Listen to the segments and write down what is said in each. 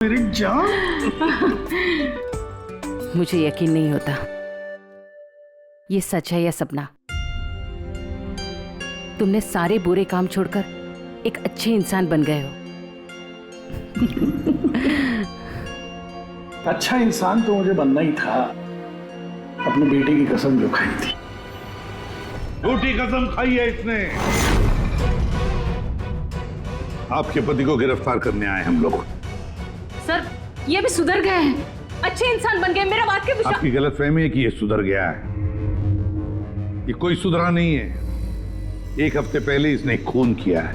मेरी जान। मुझे यकीन नहीं होता ये सच है या सपना। तुमने सारे बुरे काम छोड़कर एक अच्छे इंसान बन गए हो। अच्छा इंसान तो मुझे बनना ही था, अपने बेटे की कसम जो खाई थी। झूठी कसम खाई है इसने। आपके पति को गिरफ्तार करने आए हम लोग। सर ये भी सुधर गए हैं, अच्छे इंसान बन गए। मेरा बात के विश्वास। आपकी गलतफहमी है कि ये सुधर गया है। ये कोई सुधरा नहीं है। एक हफ्ते पहले इसने खून किया है।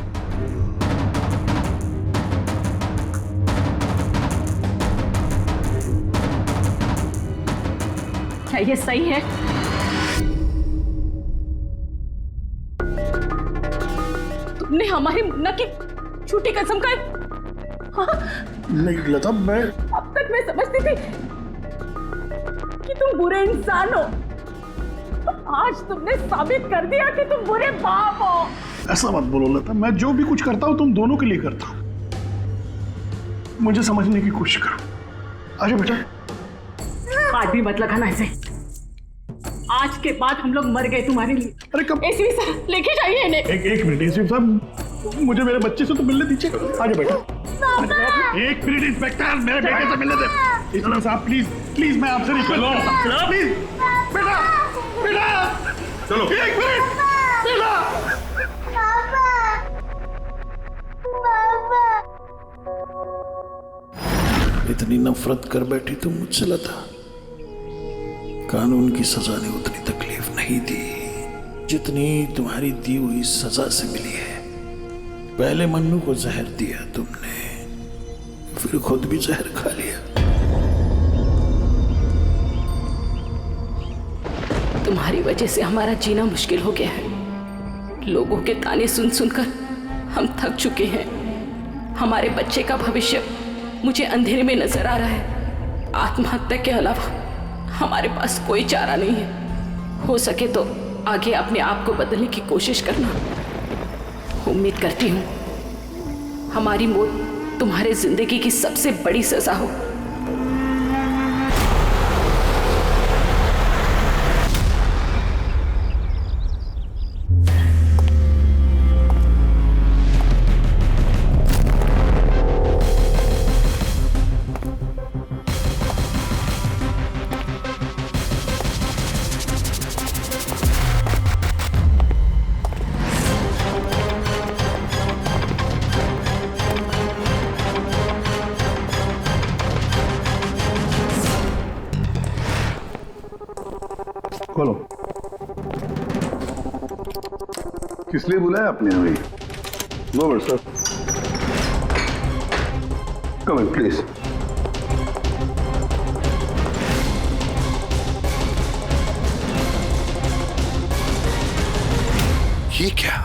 क्या ये सही है? तुमने हमारी मुन्ना की झूठी कसम का। हाँ? नहीं लता, मैं अब तक मैं समझती थी कि तुम बुरे इंसान हो। आज तुमने साबित कर दिया कि तुम बुरे बाप हो। ऐसा मत बोलो लता, मैं जो भी कुछ करता हूं तुम दोनों के लिए करता हूं। मुझे समझने की कोशिश करो। आजा बेटा। हाथ भी मत लगाना ऐसे। आज के बाद हम लोग मर गए तुम्हारे लिए। अरे कब? एसपी सर लेके जाइए इन्हें। एक मिनट एसपी साहब, मुझे मेरे बच्चे से तो मिलने दीजिए। आजा बेटा। एक मिनट इंस्पेक्टर, मेरे बेटे से मिलने दे। एसपी साहब प्लीज प्लीज, मैं आपसे रिक्वेस्ट करता हूं प्लीज। बेटा बेटा चलो। एक मिनट बेटा। इतनी नफरत कर बैठी तुम मुझसे लता। कानून की सजा ने उतनी तकलीफ नहीं दी जितनी तुम्हारी दी हुई सजा से मिली है। पहले मन्नू को जहर दिया तुमने, फिर खुद भी जहर खा लिया। तुम्हारी वजह से हमारा जीना मुश्किल हो गया है। लोगों के ताने सुन सुनकर हम थक चुके हैं। हमारे बच्चे का भविष्य मुझे अंधेरे में नजर आ रहा है। आत्महत्या के अलावा हमारे पास कोई चारा नहीं है। हो सके तो आगे अपने आप को बदलने की कोशिश करना। उम्मीद करती हूँ हमारी मौत तुम्हारे जिंदगी की सबसे बड़ी सजा हो। खोलो। किस लिए बुलाया आपने हमें? No but sir, come in please. ये क्या?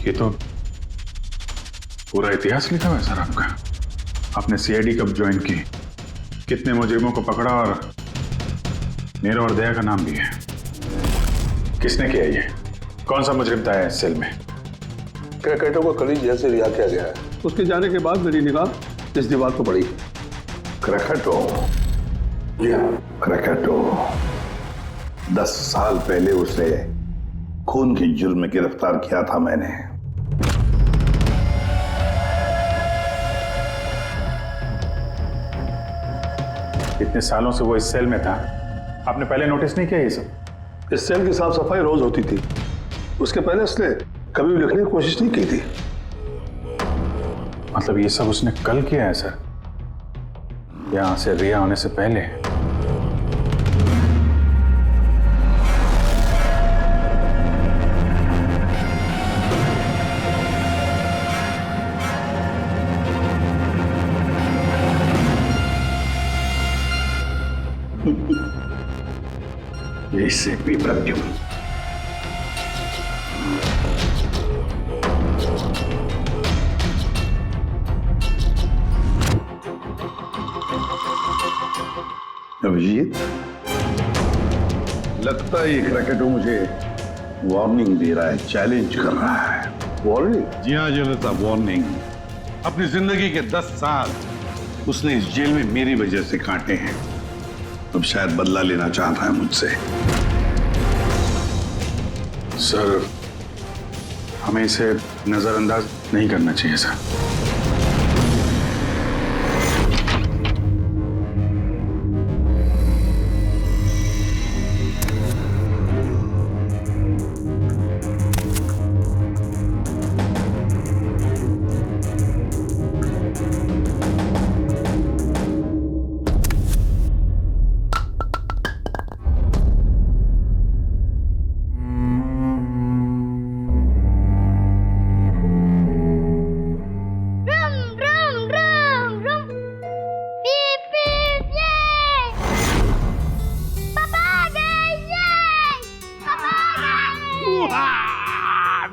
ये तो पूरा इतिहास लिखा हुआ है सर आपका। आपने सीआईडी कब ज्वाइन की, कितने मुजरिमों को पकड़ा और नीरव और दया का नाम भी है। किसने किया ये? कौन सा मुजरिम था इस सेल में? क्रैकेटो को कल ही जेल से रिहा किया गया है। उसके जाने के बाद मेरी निगाह इस दीवार को पड़ी। क्रैकेटो? जी हाँ, क्रैकेटो। 10 साल पहले उसे खून के जुर्म में गिरफ्तार किया था मैंने। इतने सालों से वो इस सेल में था, आपने पहले नोटिस नहीं किया ये सब? इस सेल की साफ सफाई रोज होती थी। उसके पहले उसने कभी भी लिखने की कोशिश नहीं की थी। मतलब ये सब उसने कल किया है सर, यहां से रिहा होने से पहले? इससे पेपर क्यों? अभिजीत, लगता है ये क्रैकेटो मुझे वार्निंग दे रहा है, चैलेंज कर रहा है। वार्निंग? जी हाँ जनता, वार्निंग। अपनी जिंदगी के 10 साल उसने इस जेल में मेरी वजह से काटे हैं। अब शायद बदला लेना चाहता है मुझसे। सर, हमें इसे नजरअंदाज नहीं करना चाहिए सर।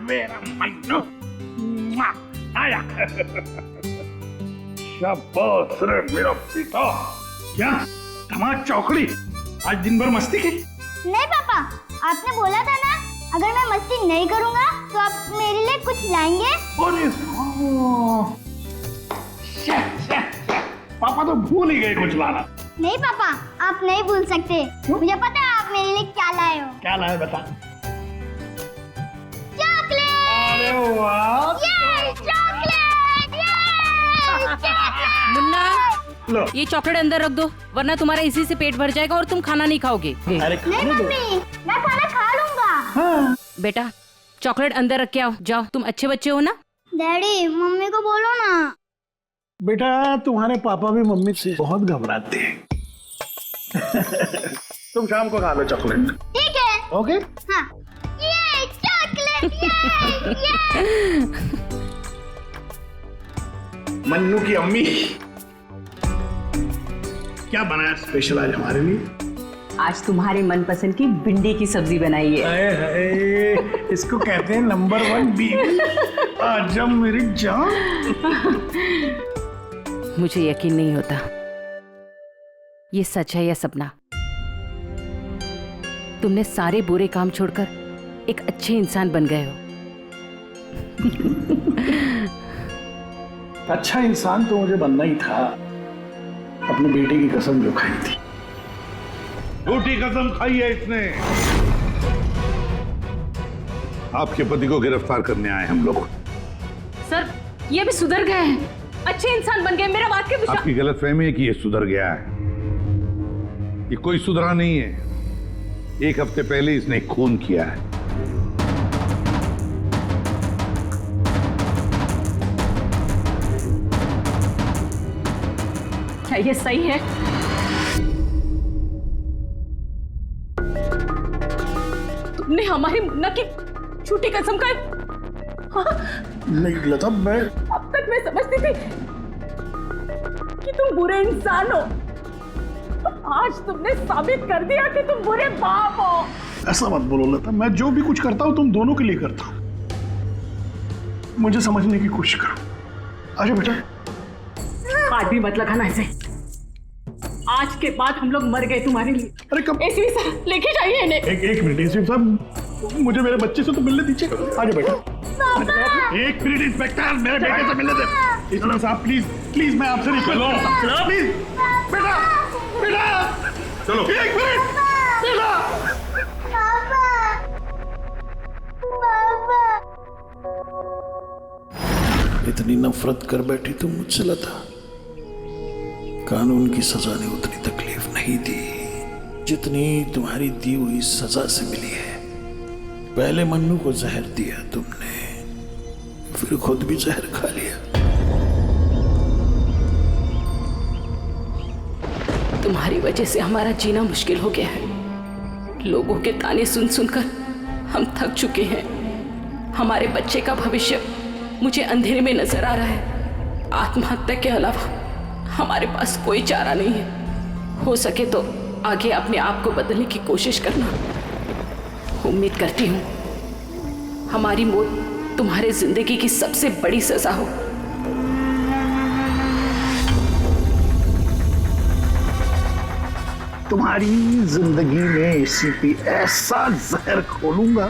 मेरा मन्नू आया। शाबाश रे मेरा पिता। क्या धमाक चौकड़ी, आज दिन भर मस्ती की? नहीं पापा, आपने बोला था ना अगर मैं मस्ती नहीं करूंगा तो आप मेरे लिए कुछ लाएंगे। अरे पापा तो भूल ही गए कुछ लाना। नहीं पापा, आप नहीं भूल सकते। मुझे पता है आप मेरे लिए क्या लाए हो। क्या लाए बता। चॉकलेट। अरे वाह, ये चॉकलेट, ये मुन्ना, लो। ये चॉकलेट अंदर रख दो, वरना तुम्हारा इसी से पेट भर जाएगा और तुम खाना नहीं खाओगे। अरे नहीं मम्मी, मैं खाना खा लूंगा। बेटा, चॉकलेट अंदर रख के आओ। जाओ, तुम अच्छे बच्चे हो ना। डैडी, मम्मी को बोलो ना। बेटा, तुम्हारे पापा भी मम्मी से बहुत घबराते हैं। तुम शाम को खा लो चॉकलेट। ठीक है। ओके। हाँ। ये चॉकलेट, ये। मन्नू की अम्मी, क्या बनाया स्पेशल आज हमारे लिए? आज तुम्हारे मनपसंद की भिंडी की सब्जी बनाई है। हाय हाय, इसको कहते हैं नंबर 1 बीवी। आजा मेरी जान। मुझे यकीन नहीं होता ये सच है या सपना। तुमने सारे बुरे काम छोड़कर एक अच्छे इंसान बन गए हो। अच्छा इंसान तो मुझे बनना ही था, अपने बेटे की कसम जो खाई थी। झूठी कसम खाई है इसने। आपके पति को गिरफ्तार करने आए हम लोग। सर, ये भी सुधर गए हैं, अच्छे इंसान बन गए। मेरा बात के विश्वास। आपकी गलतफहमी है कि ये सुधर गया है। ये कोई सुधरा नहीं है। 1 हफ्ते पहले इसने खून किया है। क्या ये सही है? तुमने हमारी मुन्ना की झूठी कसम खाई। हाँ? नहीं लता, मैं अब तक मैं समझती थी कि तुम बुरे इंसान हो। आज तुमने साबित कर दिया कि तुम बुरे बाप हो। ऐसा मत बोलो लता, मैं जो भी कुछ करता हूं तुम दोनों के लिए करता हूं। मुझे समझने की कोशिश करो। आजा बेटा। हाथ भी मत लगाना ऐसे। आज के बाद हम लोग मर गए तुम्हारे लिए। अरे कब? एसपी साहब, लेके जाइए इन्हें। एक मिनट एसपी साहब, मुझे मेरे बच्चे से तो मिलने दीजिए। आजा बेटा। एक मिनट इंस्पेक्टर, मेरे बेटे से मिलने दे। इंस्पेक्टर साहब प्लीज प्लीज, मैं आपसे रिक्वेस्ट करता हूं प्लीज। बेटा बेटा, चलो 1 मिनट। बेटा इतनी नफरत कर बैठी तुम मुझसे लता। कानून की सजा ने उतनी तकलीफ नहीं दी जितनी तुम्हारी दी हुई सजा से मिली है। पहले मन्नू को जहर दिया तुमने, फिर खुद भी जहर खा लिया। तुम्हारी वजह से हमारा जीना मुश्किल हो गया है। लोगों के ताने सुन सुनकर हम थक चुके हैं। हमारे बच्चे का भविष्य मुझे अंधेरे में नजर आ रहा है। आत्महत्या के अलावा हमारे पास कोई चारा नहीं है। हो सके तो आगे अपने आप को बदलने की कोशिश करना। उम्मीद करती हूँ हमारी मौत तुम्हारे जिंदगी की सबसे बड़ी सजा हो। तुम्हारी जिंदगी में एसीपी ऐसा जहर खोलूंगा,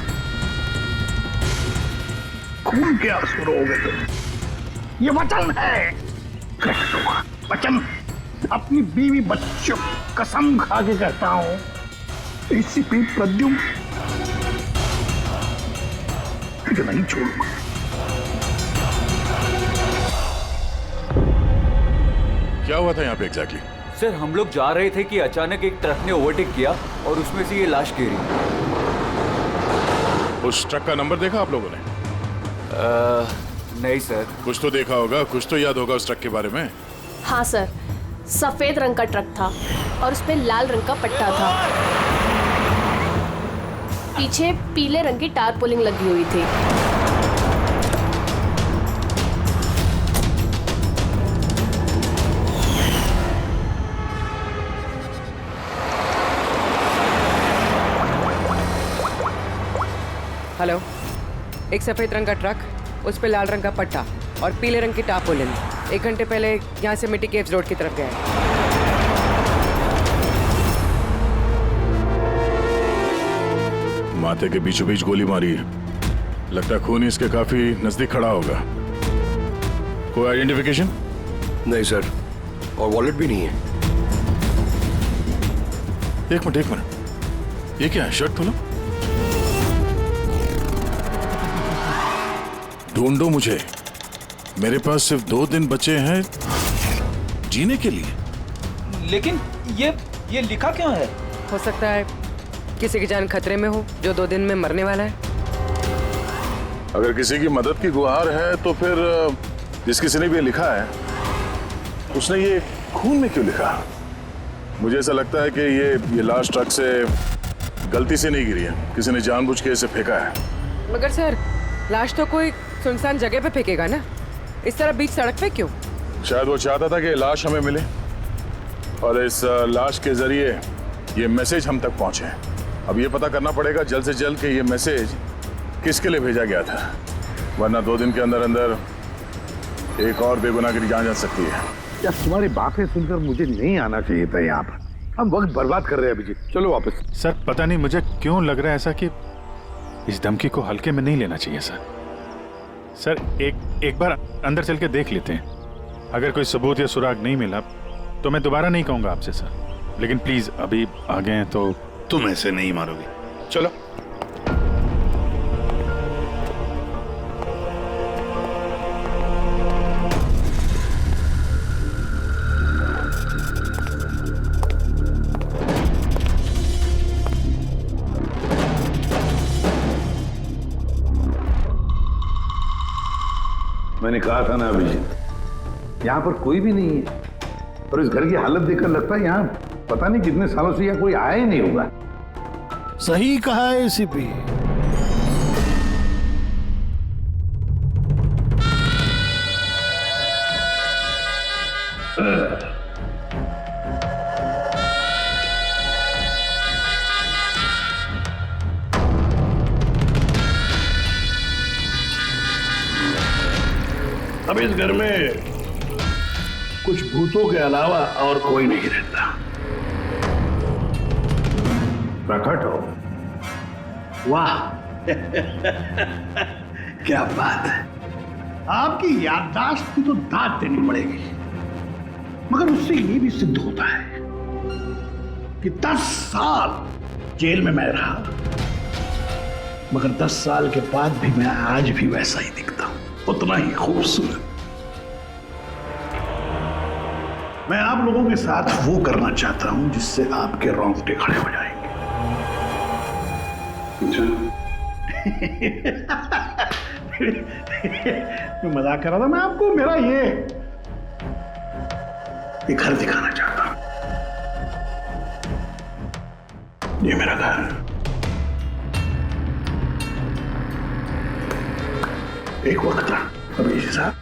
खून के आंसू रोगे तुम। ये वचन है, वचन अपनी बीवी बच्चों कसम खा के कहता हूं। एसीपी प्रद्युम्न तुझे नहीं छोड़ूंगा। क्या हुआ था यहाँ पे एग्जैक्टली? सर हम लोग जा रहे थे कि अचानक एक ट्रक ने ओवरटेक किया और उसमें से ये लाश गिरी। उस ट्रक का नंबर देखा आप लोगों ने? नहीं सर। कुछ तो देखा होगा, कुछ तो याद होगा उस ट्रक के बारे में। हाँ सर, सफेद रंग का ट्रक था और उस पे लाल रंग का पट्टा था। पीछे पीले रंग की टारपोलिंग लगी हुई थी। हेलो, एक सफेद रंग का ट्रक, उस पे लाल रंग का पट्टा और पीले रंग की टारपोलिन 1 घंटे पहले यहाँ से मिट्टी केव्स रोड की तरफ गया है। माथे के बीचों बीच गोली मारी है। लगता है खून इसके काफी नजदीक खड़ा होगा। कोई आइडेंटिफिकेशन? नहीं सर, और वॉलेट भी नहीं है। एक मिनट, ये क्या है? शर्ट खोलो, ढूंढो मुझे। मेरे पास सिर्फ 2 दिन बचे हैं जीने के लिए। लेकिन ये लिखा क्यों है? हो सकता है किसी की जान खतरे में हो जो 2 दिन में मरने वाला है। अगर किसी की मदद की गुहार है तो फिर जिस किसी ने भी ये लिखा है उसने ये खून में क्यों लिखा? मुझे ऐसा लगता है कि ये लाश ट्रक से गलती से नहीं गिरी है, किसी ने जानबूझ के इसे फेंका है। मगर सर, लाश तो कोई सुनसान जगह पे फेंकेगा ना, इस तरह बीच सड़क पे क्यों? शायद वो चाहता था कि लाश हमें मिले और इस लाश के जरिए ये मैसेज हम तक पहुंचे। अब ये पता करना पड़ेगा जल्द से जल्द कि ये मैसेज किसके लिए भेजा गया था, वरना 2 दिन के अंदर अंदर एक और बेगुनाह की जान जा सकती है। यार तुम्हारी बातें सुनकर मुझे नहीं आना चाहिए था यहाँ पर। हम वक्त बर्बाद कर रहे हैं अभिजीत, चलो वापस। सर पता नहीं मुझे क्यों लग रहा है ऐसा कि इस धमकी को हल्के में नहीं लेना चाहिए सर। सर एक बार अंदर चल के देख लेते हैं। अगर कोई सबूत या सुराग नहीं मिला तो मैं दोबारा नहीं कहूंगा आपसे सर, लेकिन प्लीज अभी आ गए हैं तो। तुम ऐसे नहीं मारोगे, चलो। मैंने कहा था ना अभिजीत, यहाँ पर कोई भी नहीं है और इस घर की हालत देखकर लगता है यहाँ पता नहीं कितने सालों से यहाँ कोई आया ही नहीं होगा। सही कहा है एसीपी। अब इस घर में कुछ भूतों के अलावा और कोई नहीं रहता। प्रकट हो। वाह क्या बात है। आपकी याददाश्त की तो दाद देनी पड़ेगी, मगर उससे ये भी सिद्ध होता है कि 10 साल जेल में मैं रहा, मगर 10 साल के बाद भी मैं आज भी वैसा ही दिखता हूं, उतना ही खूबसूरत। मैं आप लोगों के साथ वो करना चाहता हूं जिससे आपके रोंगटे खड़े हो जाएंगे। मैं मजाक कर रहा था। मैं आपको मेरा ये घर दिखाना चाहता हूं। ये मेरा घर, एक वक्त था अभिजीत साहब,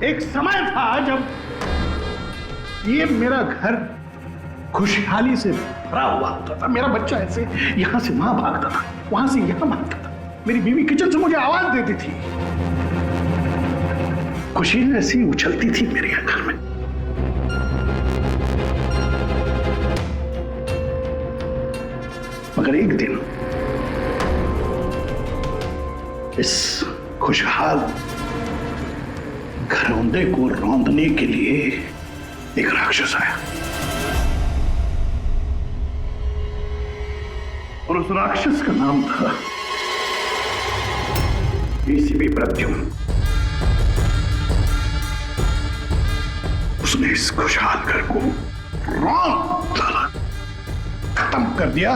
एक समय था जब ये मेरा घर खुशहाली से भरा हुआ होता था। मेरा बच्चा ऐसे यहाँ से वहां भागता था, वहां से यहाँ भागता था। मेरी बीवी किचन से मुझे आवाज देती थी। खुशी ऐसी उछलती थी मेरे यहाँ घर में। मगर एक दिन इस खुशहाल घरौंदे को रौंदने के लिए एक राक्षस आया और उस राक्षस का नाम था एसीपी प्रद्युम्न। उसने इस खुशहाल घर को रौंद डाला, खत्म कर दिया।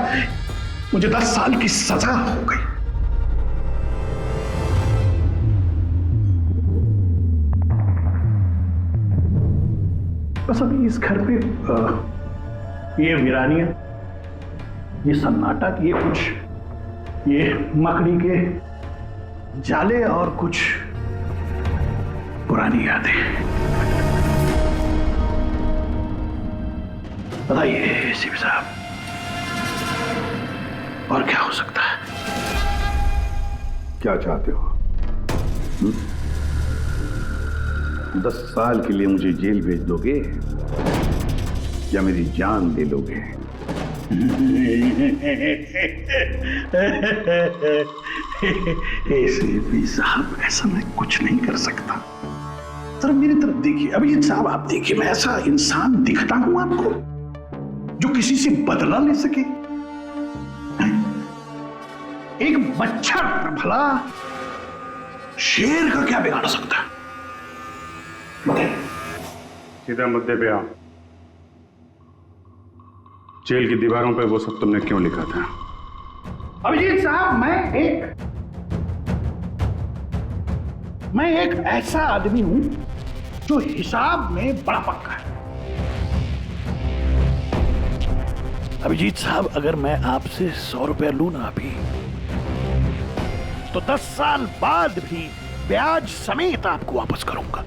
मुझे 10 साल की सजा हो गई। बस अभी इस घर पे ये वीरानियां, ये सन्नाटा, ये मकड़ी के जाले और कुछ पुरानी यादें। बताइए एसीपी साहब, और क्या हो सकता है? क्या चाहते हो? 10 साल के लिए मुझे जेल भेज दोगे या मेरी जान दे लोगे? एसीपी साहब, ऐसा मैं कुछ नहीं कर सकता। सर मेरी तरफ देखिए। अभिजीत साहब आप देखिए, मैं ऐसा इंसान दिखता हूं आपको जो किसी से बदला ले सके? एक बच्चा भला शेर का क्या बिगाड़ सकता है? सीधा मुद्दे पे आओ। जेल की दीवारों पे वो सब तुमने क्यों लिखा था? अभिजीत साहब, मैं एक ऐसा आदमी हूं जो हिसाब में बड़ा पक्का है। अभिजीत साहब, अगर मैं आपसे 100 रुपया लूं ना अभी, तो 10 साल बाद भी ब्याज समेत आपको वापस करूंगा।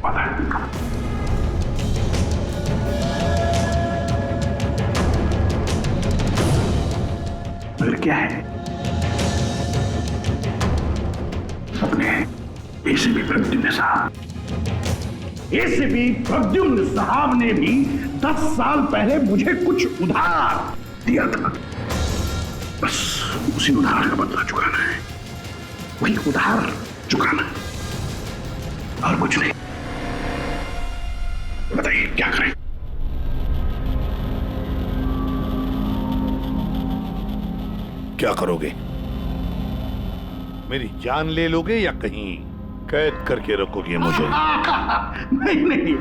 पता है? मगर क्या है, अपने एसीपी प्रद्युम्न साहब ने भी 10 साल पहले मुझे कुछ उधार दिया था। बस उसी उधार का बदला चुकाना है, वही उधार चुकाना है, और कुछ नहीं। बताइए क्या करें? क्या करोगे? मेरी जान ले लोगे या कहीं कैद करके रखोगे मुझे? नहीं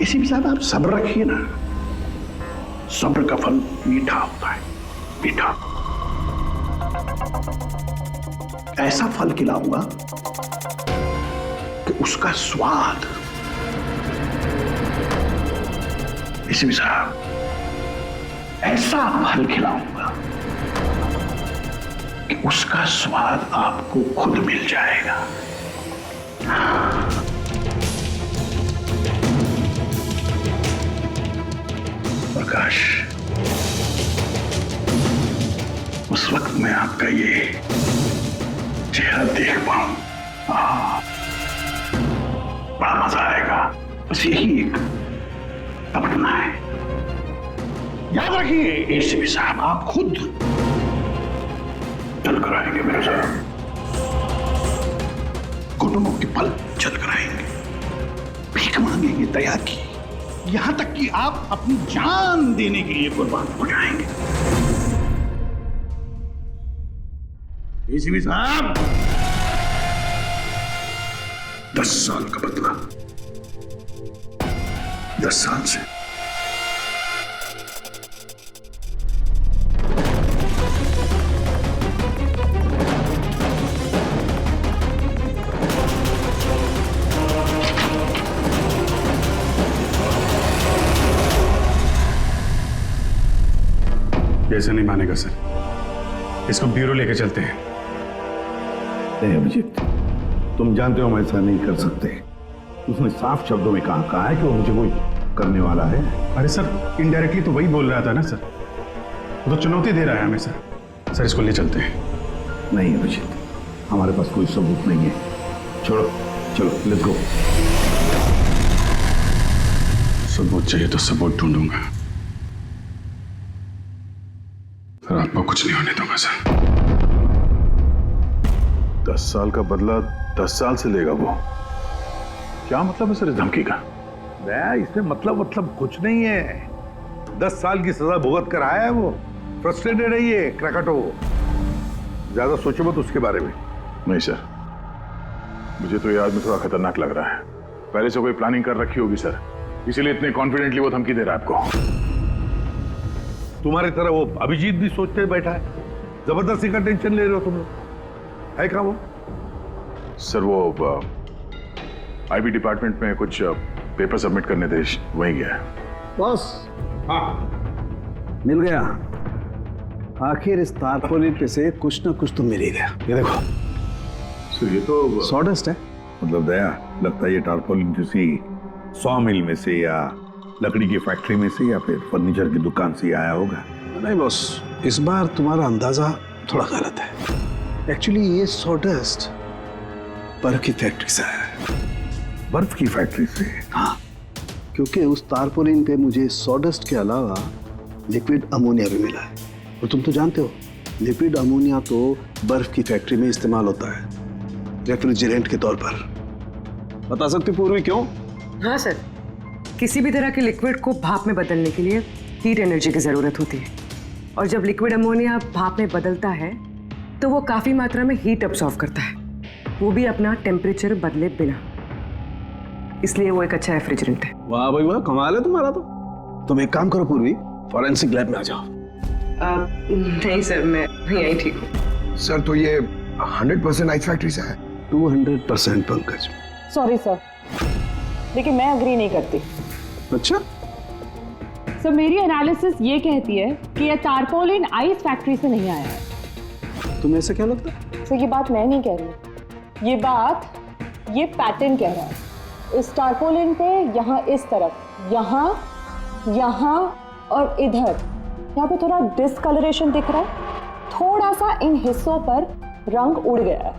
एसीपी साहब, आप सब्र रखिए ना। सब्र का फल मीठा होता है, मीठा। ऐसा फल खिलाऊंगा कि उसका स्वाद, एसीपी साहब, ऐसा फल खिलाऊंगा कि उसका स्वाद आपको खुद मिल जाएगा। प्रकाश, उस वक्त मैं आपका ये चेहरा देख पाऊं, बड़ा मजा आएगा। बस यही एक तमन्ना है। याद रखिए एसीपी साहब, आप खुद चल कर आएंगे मेरे साथ, घुटनों के पल चल कर आएंगे, भीख मांगेंगे दया की, यहां तक कि आप अपनी जान देने के लिए कुर्बान हो जाएंगे। एसीपी साहब, 10 साल का बदला, 10 साल से। ऐसे नहीं मानेगा सर, इसको ब्यूरो लेके चलते हैं। नहीं अभिजीत, तुम जानते हो हम ऐसा नहीं कर सकते। उसने साफ शब्दों में कहा है कि वो मुझे कोई करने वाला है। अरे सर, इनडायरेक्टली तो वही बोल रहा था ना सर, वो तो चुनौती दे रहा है हमें सर। सर इसको ले चलते हैं। नहीं अभिजीत, हमारे पास कोई सबूत नहीं है। छोड़ो, चलो लेट्स गो। सबूत चाहिए तो सबूत ढूंढूंगा, पर आपको कुछ नहीं होने दूंगा सर। 10 साल का बदला 10 साल से लेगा वो? क्या मतलब है सर इस धमकी का? इसमें मतलब कुछ नहीं है। 10 साल की सजा भुगत कर आया है वो। फ्रस्ट्रेटेड है ये क्रैकेटो। ज्यादा सोचो मत उसके बारे में। नहीं सर, मुझे तो ये आदमी थोड़ा खतरनाक लग रहा है। पहले से कोई प्लानिंग कर रखी होगी सर, इसीलिए इतने कॉन्फिडेंटली वो धमकी दे रहा है आपको। तुम्हारी तरह वो अभिजीत भी सोचते बैठा है। जबरदस्ती का टेंशन ले रहे हो तुम लोग। है क्या वो? सर वो आईबी डिपार्टमेंट में कुछ पेपर सबमिट करने थे, वहीं गया है। बॉस, हाँ मिल गया। आखिर इस तारपोलिन पे से कुछ ना कुछ तो मिल ही गया। ये देखो सर, ये तो सॉडस्ट है। मतलब दया, लगता है ये टारपोलिन किसी सॉ मिल में से या लकड़ी की फैक्ट्री में से या फिर फर्नीचर की दुकान से आया होगा। नहीं बॉस, इस बार तुम्हारा अंदाजा थोड़ा गलत है। एक्चुअली ये सॉडस्ट बर्फ की फैक्ट्री से आया है। बर्फ की फैक्ट्री से? हाँ, क्योंकि उस तारपोलिन पे मुझे सॉडस्ट के अलावा लिक्विड अमोनिया भी मिला है। और तुम तो जानते हो, लिक्विड अमोनिया तो बर्फ की फैक्ट्री में इस्तेमाल होता है रेफ्रिजरेंट के तौर पर। बता सकती पूर्वी क्यों? हाँ सर, किसी भी तरह के लिक्विड को भाप में बदलने के लिए हीट एनर्जी की ज़रूरत होती है, और जब लिक्विड अमोनिया भाप में बदलता है तो वो काफ़ी मात्रा में हीट अब्सॉर्ब करता है, वो भी अपना टेम्परेचर बदले बिना। इसलिए वो एक अच्छा रेफ्रिजरेंट है। वाह भाई वाह, कमाल है तुम्हारा तो। तुम एक काम करो पूर्वी, फॉरेंसिक लैब में आ जाओ। नहीं सर, मैं यहीं ठीक हूँ। सर तो ये 100% आइस फैक्ट्री से है? 200% पंकज। सॉरी सर, लेकिन मैं अग्री नहीं करती। अच्छा? सर मेरी एनालिसिस ये कहती है कि ये तारपोलिन आइस फैक्ट्री से नहीं आया है। तुम्हें ऐसा क्या लगता है? सर ये बात मैं नहीं कह रही, ये बात ये पैटर्न कह रहा है। इस तारपोलिन पे यहाँ इस तरफ, यहाँ और इधर, यहाँ पे थोड़ा डिस्कलरेशन दिख रहा है। थोड़ा सा इन हिस्सों पर रंग उड़ गया है।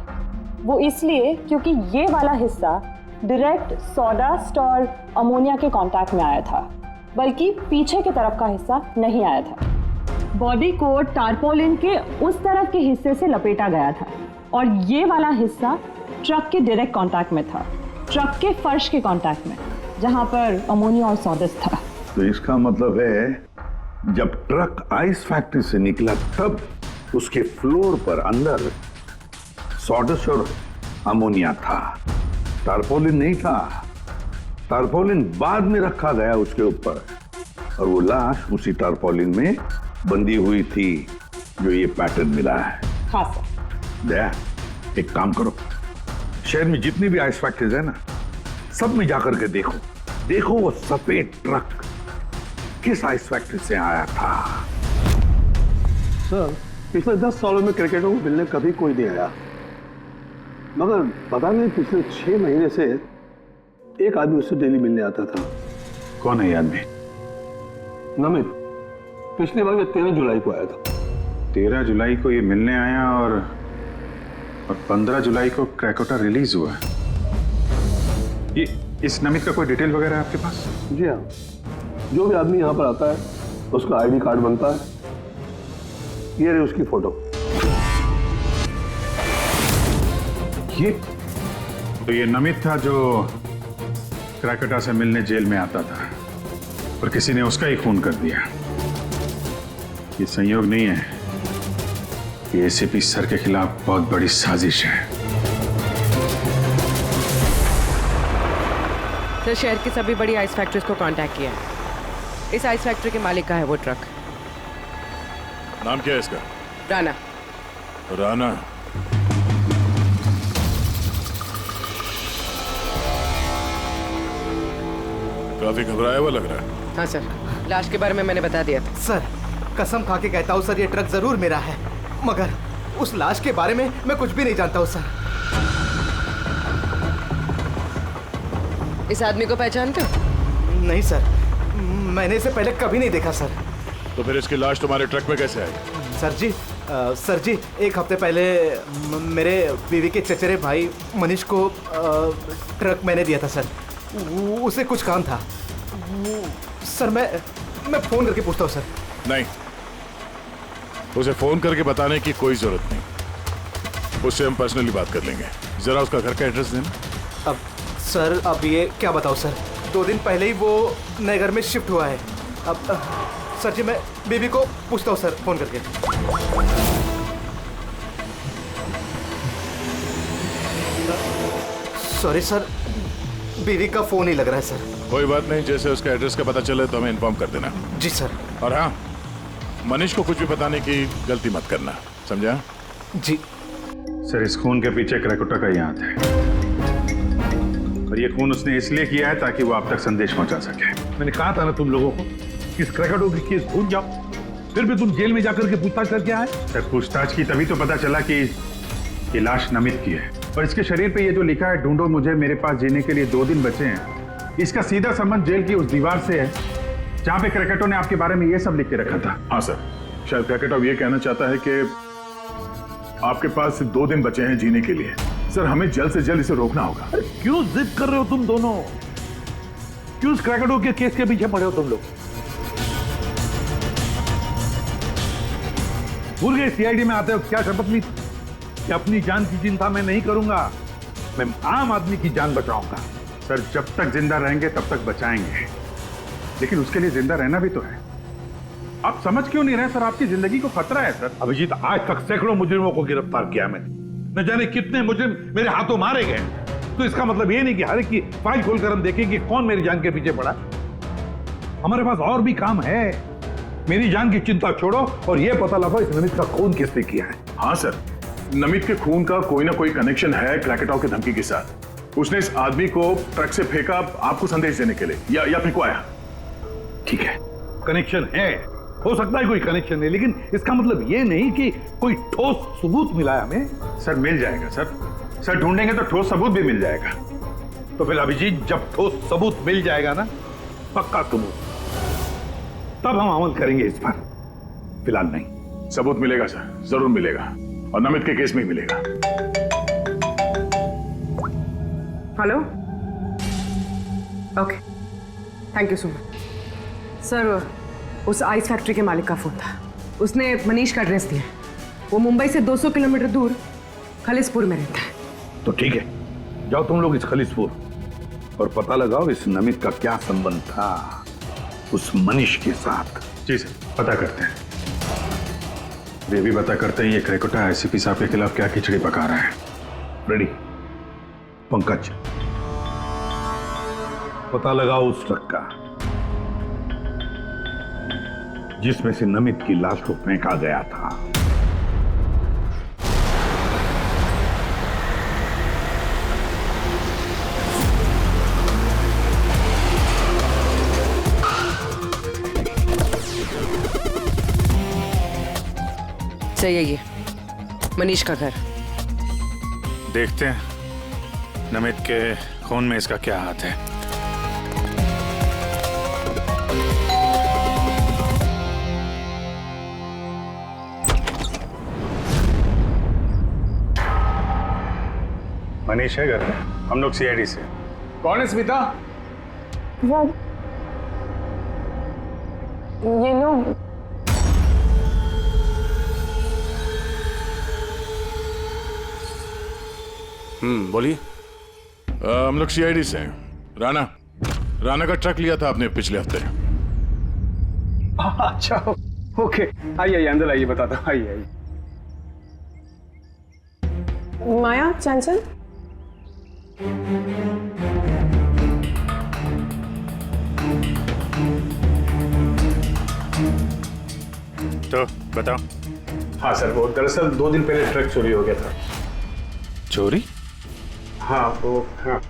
वो इसलिए क्योंकि ये वाला हिस्सा डायरेक्ट सॉडास्ट और अमोनिया के कांटेक्ट में आया था, बल्कि पीछे की तरफ का हिस्सा नहीं आया था। बॉडी को टारपोलिन के उस तरफ के हिस्से से लपेटा गया था, और ये वाला हिस्सा ट्रक के डायरेक्ट कांटेक्ट में था, ट्रक के फर्श के कांटेक्ट में, जहां पर अमोनिया और सॉडस्ट था। तो इसका मतलब है जब ट्रक आइस फैक्ट्री से निकला तब उसके फ्लोर पर अंदर सॉडस्ट और अमोनिया था, टारपोलिन नहीं था। टारपोलिन बाद में रखा गया उसके ऊपर, और वो लाश उसी टारपोलिन में बंधी हुई थी जो ये पैटर्न मिला है। हाँ सर। दया, एक काम करो, शहर में जितनी भी आइस फैक्ट्रीज है ना, सब में जाकर के देखो वो सफेद ट्रक किस आइस फैक्ट्री से आया था। सर पिछले 10 सालों में क्रिकेटरों को मिलने कभी कोई नहीं आया, मगर पता नहीं पिछले 6 महीने से एक आदमी उससे डेली मिलने आता था। कौन है ये आदमी? नमित। पिछले बार ये 13 जुलाई को आया था। 13 जुलाई को ये मिलने आया और 15 जुलाई को क्रैकोटा रिलीज हुआ। ये इस नमित का कोई डिटेल वगैरह है आपके पास? जी हाँ, जो भी आदमी यहाँ पर आता है उसका आईडी कार्ड बनता है। ये रही उसकी फोटो। ये नमित था जो क्रैकोटा से मिलने जेल में आता था, और किसी ने उसका ही खून कर दिया। ये संयोग नहीं है, ये एसीपी सर के खिलाफ बहुत बड़ी साजिश है। सर शहर की सभी बड़ी आइस फैक्ट्रीज को कांटेक्ट किया है। इस आइस फैक्ट्री के मालिक का है वो ट्रक। नाम क्या है इसका? राणा। राणा? काफी घबराया हुआ लग रहा है। हाँ सर, लाश के बारे में मैंने बता दिया था। सर कसम खा के कहता हूँ सर, ये ट्रक जरूर मेरा है, मगर उस लाश के बारे में मैं कुछ भी नहीं जानता हूँ सर। इस आदमी को पहचानते हो? नहीं सर, मैंने इसे पहले कभी नहीं देखा सर। तो फिर इसकी लाश तुम्हारे ट्रक में कैसे आई? सर जी एक हफ्ते पहले मेरे बीवी के चचेरे भाई मनीष को ट्रक मैंने दिया था सर। उसे कुछ काम था सर। मैं फोन करके पूछता हूँ सर। नहीं, उसे फोन करके बताने की कोई जरूरत नहीं। उससे हम पर्सनली बात कर लेंगे। जरा उसका घर का एड्रेस देना। अब सर अब ये क्या बताऊँ सर, 2 दिन पहले ही वो नए घर में शिफ्ट हुआ है। अब सर जी मैं बीवी को पूछता हूँ सर फोन करके। सॉरी सर, बीवी का फोन ही लग रहा है सर। कोई बात नहीं, जैसे उसका एड्रेस का पता चले तो हमें इन्फॉर्म कर देना। जी सर। और हाँ, मनीष को कुछ भी बताने की गलती मत करना, समझा? जी सर। इस खून के पीछे क्रैकोटा का ही हाथ है, और ये खून उसने इसलिए किया है ताकि वो आप तक संदेश पहुंचा सके। मैंने कहा था ना तुम लोगों को कि इस क्रैकोटा की केस भूल जाओ, फिर भी तुम जेल में जाकर के पूछताछ करके आए। सर पूछताछ की तभी तो पता चला कि ये लाश नमित की है, और इसके शरीर पे ये जो लिखा है, ढूंढो मुझे मेरे पास जीने के लिए 2 दिन बचे हैं, इसका सीधा संबंध जेल की उस दीवार से है जहां पे क्रैकेटो ने आपके बारे में ये सब लिख के रखा था। हाँ सर, शायद क्रैकेटो ये कहना चाहता है कि आपके पास 2 दिन बचे हैं जीने के लिए। सर हमें जल्द से जल्द इसे रोकना होगा। क्यों जिद कर रहे हो तुम दोनों? क्यों इस क्रैकेटो के केस के पीछे पड़े हो तुम लोग? भूल गए सीआईडी में आते हो क्या शपथ ली कि अपनी जान की चिंता मैं नहीं करूंगा, मैं आम आदमी की जान बचाऊंगा। सर जब तक जिंदा रहेंगे तब तक बचाएंगे, लेकिन उसके लिए जिंदा रहना भी तो है। आप समझ क्यों नहीं रहे सर? आपकी जिंदगी को खतरा है सर। अभिजीत, आज तक सैकड़ों मुजरिमों को गिरफ्तार किया मैंने, न जाने कितने मुजरिम मेरे हाथों मारे गए। तो इसका मतलब ये नहीं कि हर एक की फाइल खोलकर हम देखें कि कौन मेरी जान के पीछे पड़ा। हमारे पास और भी काम है। मेरी जान की चिंता छोड़ो और ये पता लगाओ इस नमित का खून किसने किया है। हाँ सर, नमित के खून का कोई ना कोई कनेक्शन है क्रैकेटो की धमकी के साथ। उसने इस आदमी को ट्रक से फेंका आपको संदेश देने के लिए, या फेंकवाया। ठीक है, कनेक्शन है, हो सकता है कोई कनेक्शन है, लेकिन इसका मतलब ये नहीं कि कोई ठोस सबूत मिला है हमें। सर मिल जाएगा सर ढूंढेंगे तो ठोस सबूत भी मिल जाएगा। तो फिर अभिजीत, जब ठोस सबूत मिल जाएगा ना, पक्का सबूत, तब हम अमल करेंगे इस पर, फिलहाल नहीं। सबूत मिलेगा सर, जरूर मिलेगा, और नमित के केस में ही मिलेगा। Hello, okay, thank you so much. Sir उस आइस फैक्ट्री के मालिक का फोन था, उसने मनीष का एड्रेस दिया। वो मुंबई से 200 किलोमीटर दूर खलिसपुर में रहता है। तो ठीक है, जाओ तुम लोग इस खलिसपुर और पता लगाओ इस नमित का क्या संबंध था उस मनीष के साथ। जी सर, पता करते हैं। वे भी पता करते हैं ये क्रैकोटा आईसीपी साहब के खिलाफ क्या खिचड़ी पका रहा है। रेडी? पंकज, पता लगाओ उस ट्रक का जिसमें से नमित की लाश को फेंका गया था। सही है ये मनीष का घर। देखते हैं नमित के खून में इसका क्या हाथ है। मनीष है घर में, हम लोग सीआईडी से। कौन है स्मिता? ये लोग बोलिए। हम लोग सीआईडी से हैं। राणा का ट्रक लिया था आपने पिछले हफ्ते। अच्छा, ओके, आइए अंदर आइए, बताता हूँ, आइए। माया चंचल, तो बताओ। हाँ सर, वो दरअसल 2 दिन पहले ट्रक चोरी हो गया था। चोरी? हाँ वो, हाँ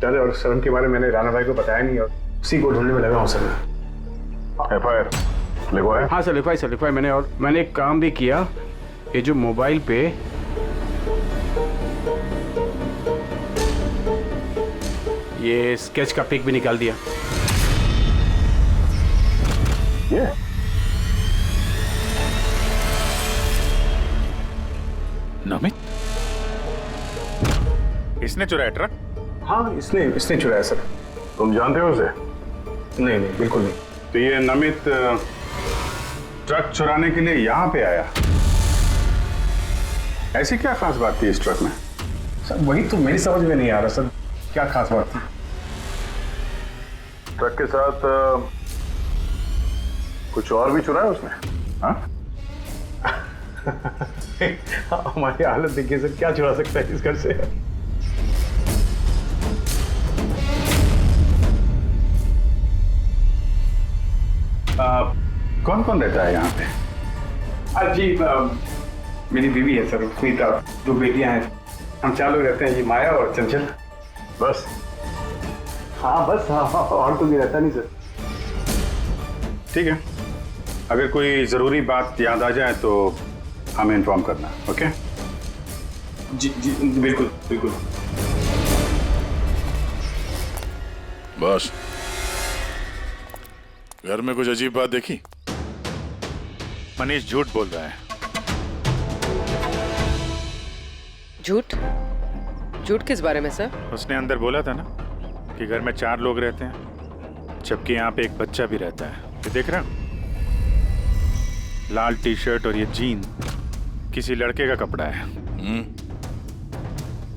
डर और शर्म के बारे में मैंने राणा भाई को बताया नहीं, और उसी को ढूंढने में लगा हूँ सर। एफआईआर लिखवाया? हाँ सर, लिखवाई मैंने, और मैंने एक काम भी किया। ये जो मोबाइल पे ये स्केच का पिक भी निकाल दिया। ये नमित, इसने चुराया ट्रक? हाँ, इसने चुराया सर। तुम जानते हो उसे? नहीं नहीं, बिल्कुल नहीं। तो ये नमित ट्रक चुराने के लिए यहाँ पे आया। ऐसी क्या खास बात थी इस ट्रक में? सर वही तो मेरी समझ में नहीं आ रहा सर, क्या खास बात थी? ट्रक के साथ कुछ और भी चुराया उसने? हाँ? हमारी हालत देखिए सर, क्या चुरा सकता है इस घर से? कौन कौन रहता है यहाँ पे? जी मेरी बीवी है सर, स्मिता, 2 बेटियां हैं। हम 4 लोग रहते हैं, ये माया और चंचल। बस? हाँ बस, हाँ और तो भी रहता नहीं सर। ठीक है, अगर कोई जरूरी बात याद आ जाए तो हमें इन्फॉर्म करना। ओके? जी जी बिल्कुल बिल्कुल। बस घर में कुछ अजीब बात देखी? मनीष झूठ बोल रहा है। झूठ? झूठ किस बारे में सर? उसने अंदर बोला था ना कि घर में 4 लोग रहते हैं, जबकि यहाँ पे एक बच्चा भी रहता है। ये देख रहे हो? लाल टी-शर्ट और ये जीन किसी लड़के का कपड़ा है।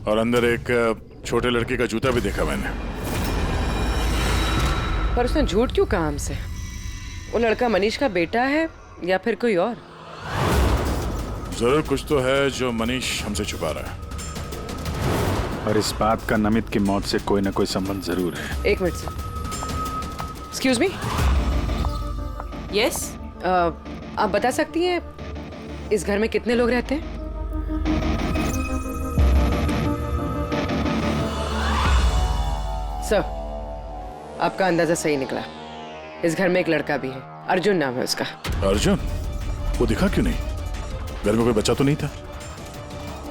और अंदर एक छोटे लड़के का जूता भी देखा मैंने। पर उसने झूठ क्यों कहा हमसे? वो लड़का मनीष का बेटा है या फिर कोई और? जरूर कुछ तो है जो मनीष हमसे छुपा रहा है। और इस बात का नमित की मौत से कोई ना कोई संबंध जरूर है। 1 minute sir. Excuse me. Yes, आप बता सकती हैं इस घर में कितने लोग रहते हैं? सर, आपका अंदाजा सही निकला। इस घर में एक लड़का भी है, अर्जुन नाम है उसका। अर्जुन? वो दिखा क्यों नहीं? घर में कोई बच्चा तो नहीं था?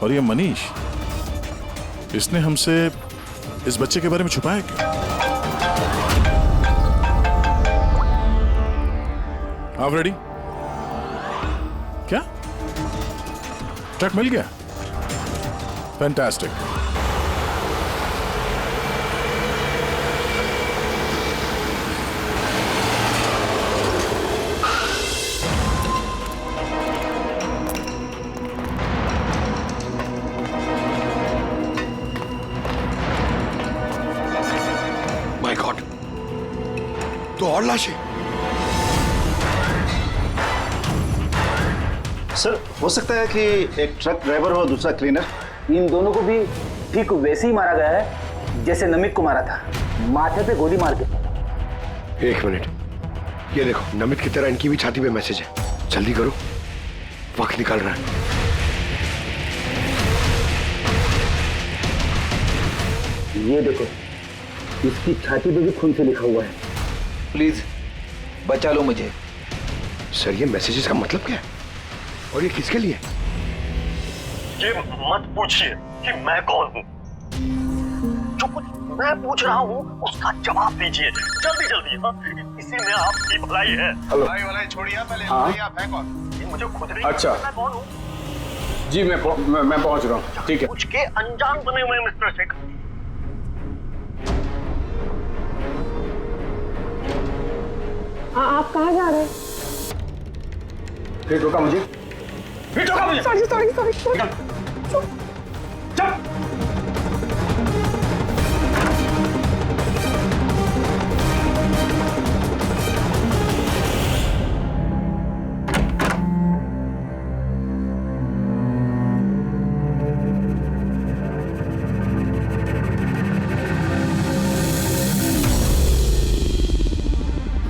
और ये मनीष, इसने हमसे इस बच्चे के बारे में छुपाया क्यों? आप रेडी? क्या ट्रक मिल गया? फैंटास्टिक। माय गॉड, तो और लाशें। सर, हो सकता है कि एक ट्रक ड्राइवर और दूसरा क्लीनर, इन दोनों को भी ठीक वैसे ही मारा गया है जैसे नमित को मारा था, माथे पे गोली मार के। 1 मिनट, ये देखो, नमित की तरह इनकी भी छाती पे मैसेज है। जल्दी करो, वक्त निकल रहा है। ये देखो, इसकी छाती पे भी खून से लिखा हुआ है। प्लीज बचा लो मुझे। सर, ये मैसेजेस का मतलब क्या है और ये किसके लिए? ये मत पूछिए कि मैं कौन हूँ। जो कुछ मैं पूछ रहा हूँ उसका जवाब दीजिए जल्दी जल्दी। हाँ, इसी में आपकी भलाई है। भलाई छोड़िए, पहले बताइए आप हैं कौन? ये मुझे खुद नहीं अच्छा। पता मैं कौन हूँ। जी मैं पहुंच रहा हूँ। ठीक है। पूछ के अनजान बने हुए मिस्टर शेख। आप कहाँ जा रहे हैं? फिर रोका मुझे। सॉरी। चल।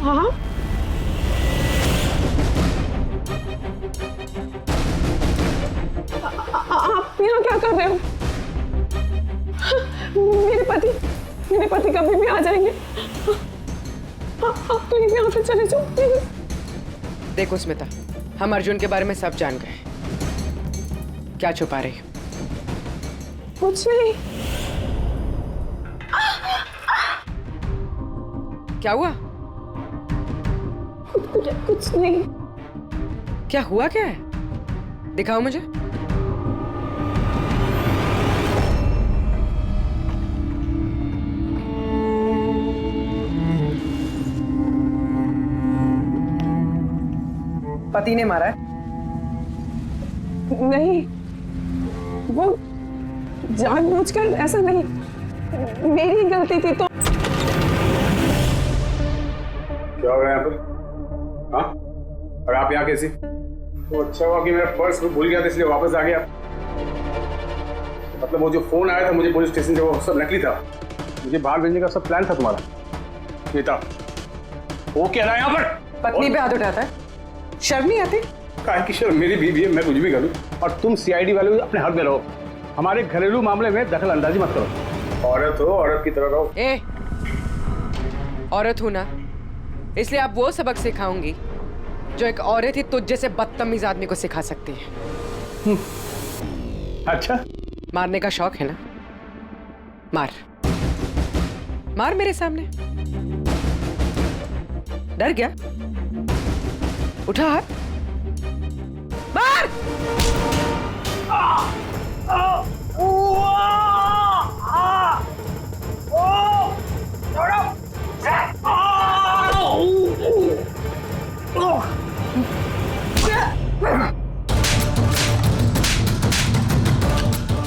हाँ, आप यहाँ क्या कर रहे हो? मेरे पति कभी भी आ जाएंगे। आप प्लीज यहाँ से चले जाओ प्लीज। देखो स्मिता, हम अर्जुन के बारे में सब जान गए। क्या छुपा रही? कुछ नहीं। क्या हुआ? कुछ नहीं। क्या हुआ क्या है? दिखाओ मुझे। पति ने मारा है? नहीं, वो जानबूझकर ऐसा नहीं, मेरी गलती थी। तो क्या हो रहा है यहाँ पर? हाँ? और आप यहाँ कैसी? तो अच्छा हुआ कि मेरा पर्स भूल गया था इसलिए वापस आ गया। मतलब वो जो फोन आया था मुझे पुलिस स्टेशन से, वो सब नकली था। मुझे बाहर भेजने का सब प्लान था तुम्हारा। बेटा, वो कह रहा है यहाँ पर पत्नी पे हाथ उठाता है, शर्म नहीं आती? काहे की शर्म? मेरी बीवी है, मैं कुछ भी करूँ। और तुम सीआईडी वाले अपने हक में रहो, हमारे घरेलू मामले में दखल अंदाजी मत करो। औरत हो, औरत की तरह रहो। ए, औरत हूं ना, इसलिए आप वो सबक सिखाऊंगी जो एक औरत ही तुझ जैसे बदतमीज आदमी को सिखा सकती है। अच्छा, मारने का शौक है ना? मार मार मेरे सामने। डर गया? उठा हाथ, मार।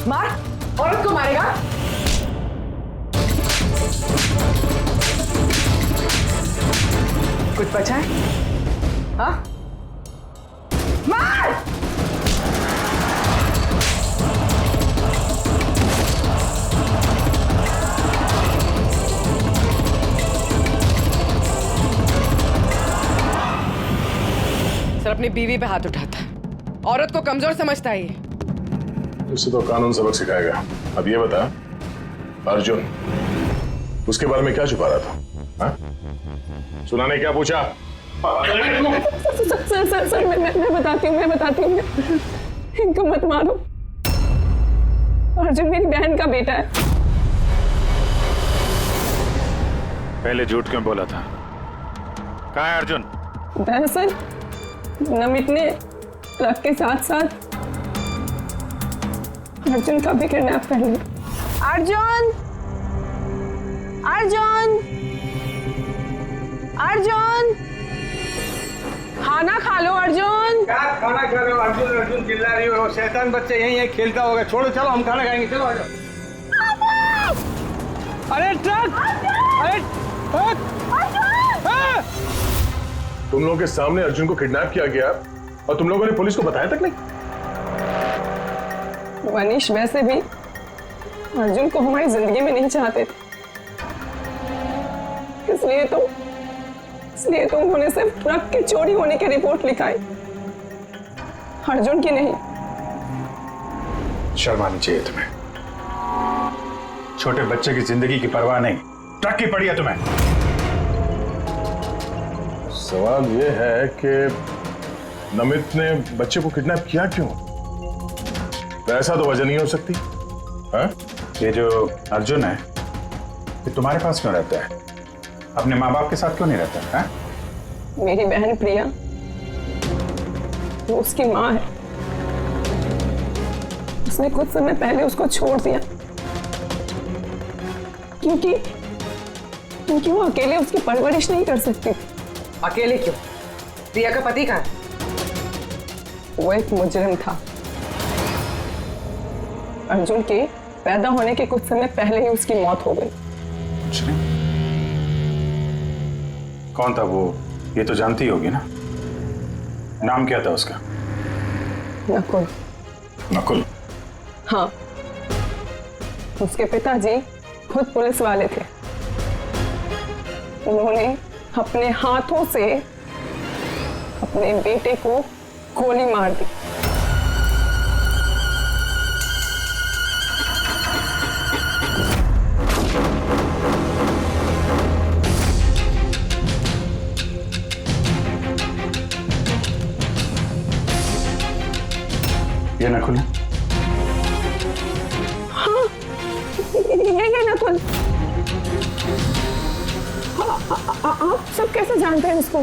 मार, औरत को मारेगा? कुछ बचा है? हाँ? मार! सर अपनी बीवी पे हाथ उठाता है, औरत को कमजोर समझता है ये। उसे तो कानून सबक सिखाएगा। अब ये बता, अर्जुन उसके बारे में क्या छुपा रहा था? हाँ? सुना ने क्या पूछा? सर मैं बताती हूँ। इनको मत मारो, अर्जुन मेरी बहन का बेटा है। पहले झूठ क्यों बोला था? कहाँ है अर्जुन? दरअसल नमित ने ट्रक के साथ साथ अर्जुन का भी किडनैप कर लिया। अर्जुन, अर्जुन, अर्जुन, खाना खा लो अर्जुन। क्या खाना खा रहे हो? अर्जुन अर्जुन चिल्ला रही हो, शैतान बच्चा यहीं खेलता होगा। छोड़ो, चलो हम खाना खाएंगे, चलो आ जाओ। अरे ट्रक, अरे ट्रक। तुम लोगों के सामने अर्जुन को किडनैप किया गया और तुम लोगों ने पुलिस को बताया तक नहीं? मनीष वैसे भी अर्जुन को हमारी जिंदगी में नहीं चाहते थे, इसलिए तो उन्होंने सिर्फ ट्रक के चोरी होने की रिपोर्ट लिखाई, अर्जुन की नहीं। शर्म आनी चाहिए तुम्हें। छोटे बच्चे की जिंदगी की परवाह नहीं, ट्रक की पड़ी है तुम्हें। सवाल ये है कि नमित ने बच्चे को किडनैप किया क्यों? ऐसा तो वजह नहीं हो सकती। हाँ? ये जो अर्जुन है, ये तुम्हारे पास क्यों रहता है? अपने माँ बाप के साथ क्यों नहीं रहता है? मेरी बहन प्रिया, वो उसकी माँ है, उसने कुछ समय पहले उसको छोड़ दिया क्योंकि वो अकेले उसकी परवरिश नहीं कर सकती। अकेले क्यों? प्रिया का पति कहाँ है? वो एक मुजरिम था। अर्जुन के पैदा होने के कुछ समय पहले ही उसकी मौत हो गई। कौन था वो? ये तो जानती होगी ना। नाम क्या था उसका? नकुल। नकुल? हाँ, उसके पिताजी खुद पुलिस वाले थे। उन्होंने अपने हाथों से अपने बेटे को गोली मार दी। ये नकुल है? हाँ, ये नकुल। आप सब कैसे जानते हैं इसको?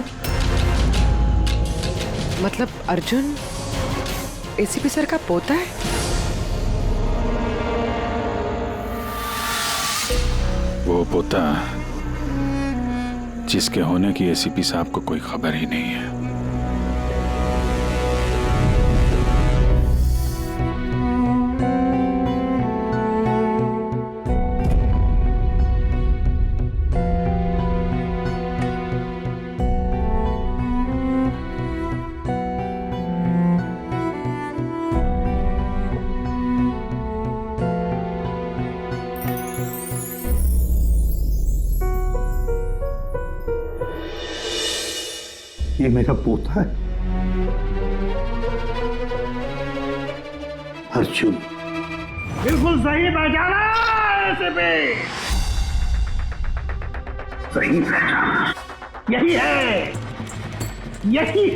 मतलब अर्जुन एसीपी सर का पोता है? वो पोता जिसके होने की एसीपी साहब को कोई खबर ही नहीं है। ये मेरा पोता है अर्जुन। बिल्कुल सही पहचाना ऐसे पे, सही पहचाना। यही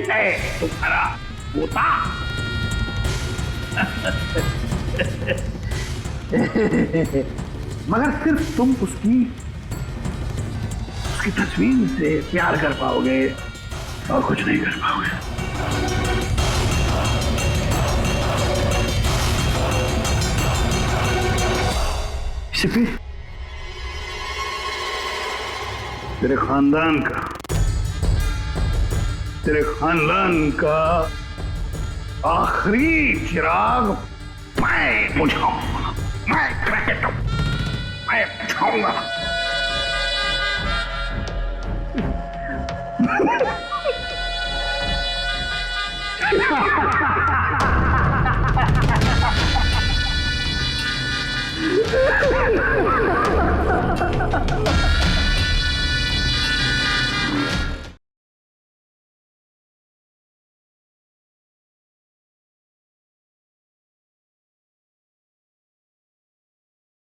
है तुम्हारा पोता। मगर सिर्फ तुम उसकी तस्वीर से प्यार कर पाओगे और कुछ नहीं कर पाओगे। सिर्फ तेरे खानदान का आखिरी चिराग मैं बुझाऊंगा, मैं बुझाऊंगा।